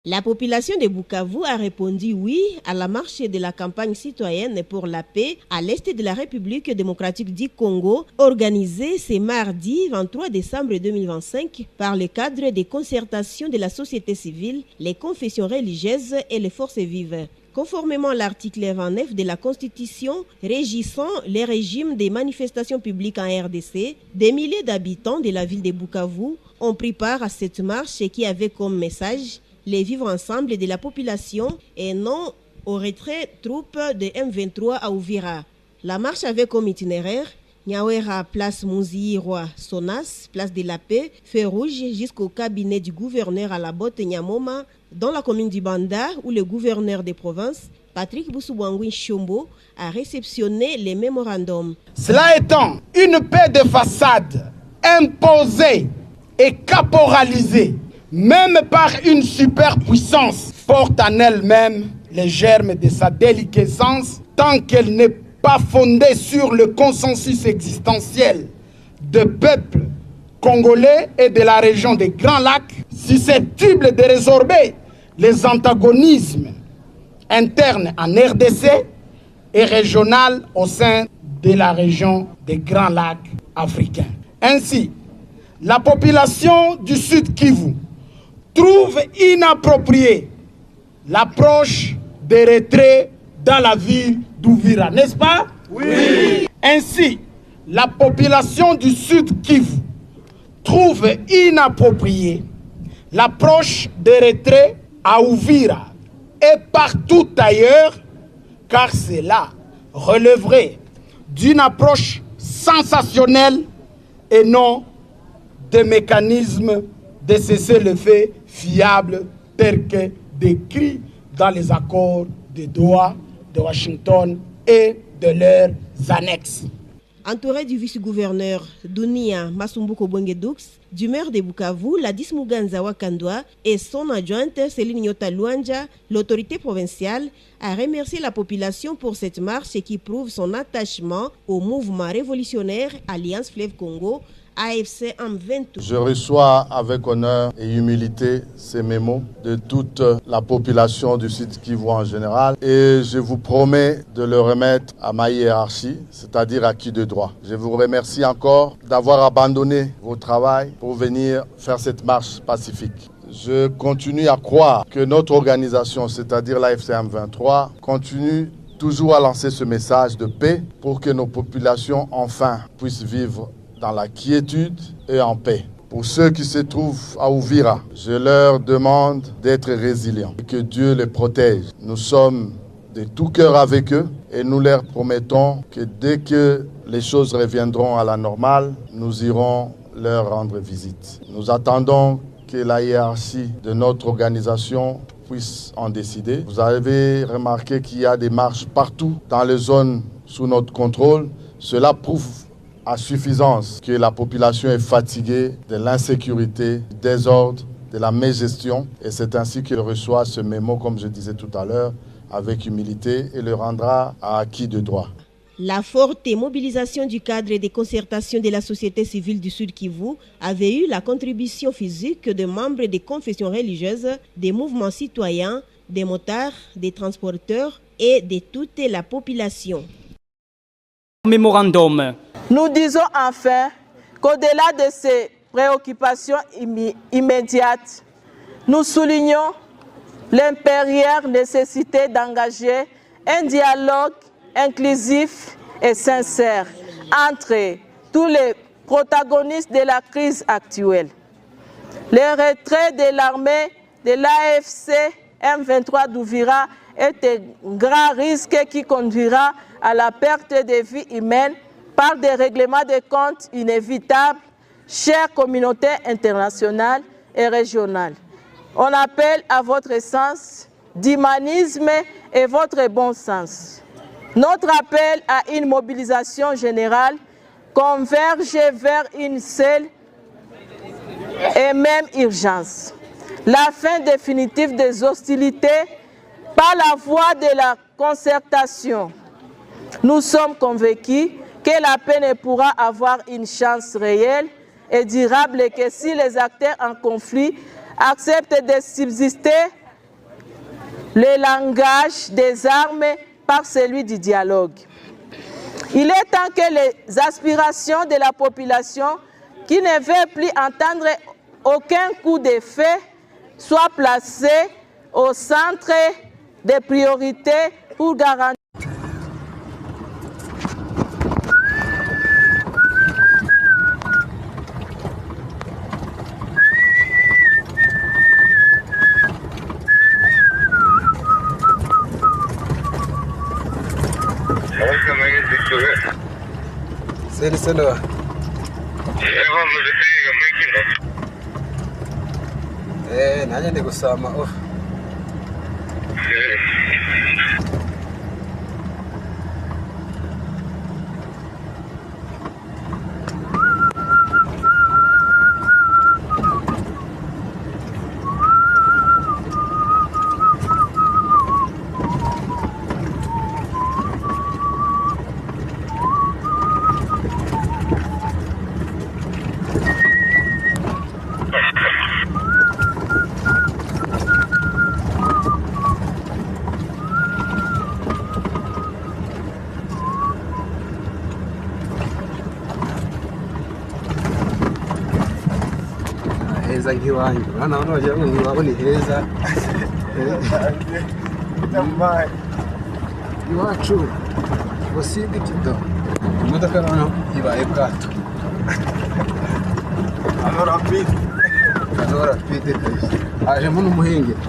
La population de Bukavu a répondu oui à la marche de la campagne citoyenne pour la paix à l'est de la République démocratique du Congo, organisée ce mardi 23 décembre 2025 par le cadre des concertations de la société civile, les confessions religieuses et les forces vives. Conformément à l'article 29 de la Constitution régissant les régimes des manifestations publiques en RDC, des milliers d'habitants de la ville de Bukavu ont pris part à cette marche qui avait comme message les vivre ensemble de la population et non au retrait troupes de M23 à Uvira. La marche avait comme itinéraire Nyawera, place Mouzi-Roi, Sonas, place de la Paix, Feu Rouge jusqu'au cabinet du gouverneur à la botte Nyamoma, dans la commune du Banda où le gouverneur des provinces, Patrick Boussoubouangouin Chombo, a réceptionné les mémorandums. Cela étant, une paix de façade imposée et caporalisée, même par une superpuissance, porte en elle-même les germes de sa déliquescence tant qu'elle n'est pas fondée sur le consensus existentiel de peuples congolais et de la région des Grands Lacs, susceptible de résorber les antagonismes internes en RDC et régional au sein de la région des Grands Lacs africains. Ainsi, la population du Sud Kivu trouve inappropriée l'approche des retraits dans la ville d'Uvira, n'est-ce pas? Oui. Ainsi, la population du Sud Kivu trouve inappropriée l'approche des retraits à Uvira et partout ailleurs, car cela relèverait d'une approche sensationnelle et non de mécanismes de cessez-le-feu fiables tels que décrits dans les accords de Doha, de Washington et de leurs annexes. Entouré du vice-gouverneur Dunia Masumbuko Bwengedoux, du maire de Bukavu, Ladis Muganza Wakandwa et son adjointe Céline Nyota Luanja, l'autorité provinciale a remercié la population pour cette marche qui prouve son attachement au mouvement révolutionnaire Alliance Fleuve Congo, AFC M23. Je reçois avec honneur et humilité ces mémos de toute la population du Sud Kivu en général et je vous promets de le remettre à ma hiérarchie, c'est-à-dire à qui de droit. Je vous remercie encore d'avoir abandonné vos travail pour venir faire cette marche pacifique. Je continue à croire que notre organisation, c'est-à-dire l'AFC M23, continue toujours à lancer ce message de paix pour que nos populations enfin puissent vivre dans la quiétude et en paix. Pour ceux qui se trouvent à Uvira, je leur demande d'être résilients et que Dieu les protège. Nous sommes de tout cœur avec eux et nous leur promettons que dès que les choses reviendront à la normale, nous irons leur rendre visite. Nous attendons que la hiérarchie de notre organisation puisse en décider. Vous avez remarqué qu'il y a des marches partout dans les zones sous notre contrôle. Cela prouve à suffisance que la population est fatiguée de l'insécurité, du désordre, de la mégestion. Et c'est ainsi qu'il reçoit ce mémo, comme je disais tout à l'heure, avec humilité et le rendra à qui de droit. La forte mobilisation du cadre des concertations de la société civile du Sud Kivu avait eu la contribution physique de membres des confessions religieuses, des mouvements citoyens, des motards, des transporteurs et de toute la population. Mémorandum. Nous disons enfin qu'au-delà de ces préoccupations immédiates, nous soulignons l'impérieuse nécessité d'engager un dialogue inclusif et sincère entre tous les protagonistes de la crise actuelle. Le retrait de l'armée de l'AFC M23 d'Uvira est un grand risque qui conduira à la perte de vies humaines par des règlements de comptes inévitables, chères communautés internationales et régionales. On appelle à votre sens d'humanisme et votre bon sens. Notre appel à une mobilisation générale converge vers une seule et même urgence. La fin définitive des hostilités par la voie de la concertation. Nous sommes convaincus que la paix ne pourra avoir une chance réelle et durable que si les acteurs en conflit acceptent de subsister le langage des armes par celui du dialogue. Il est temps que les aspirations de la population qui ne veut plus entendre aucun coup de feu soient placées au centre des priorités pour garantir nanjye ndi gusama heza nk'iwanyu urabona wagira ngo ntiwabona ni heza iwacu usibye ikido imodoka noneho ibaye bwato hano rapide hajemo n'umuhengeri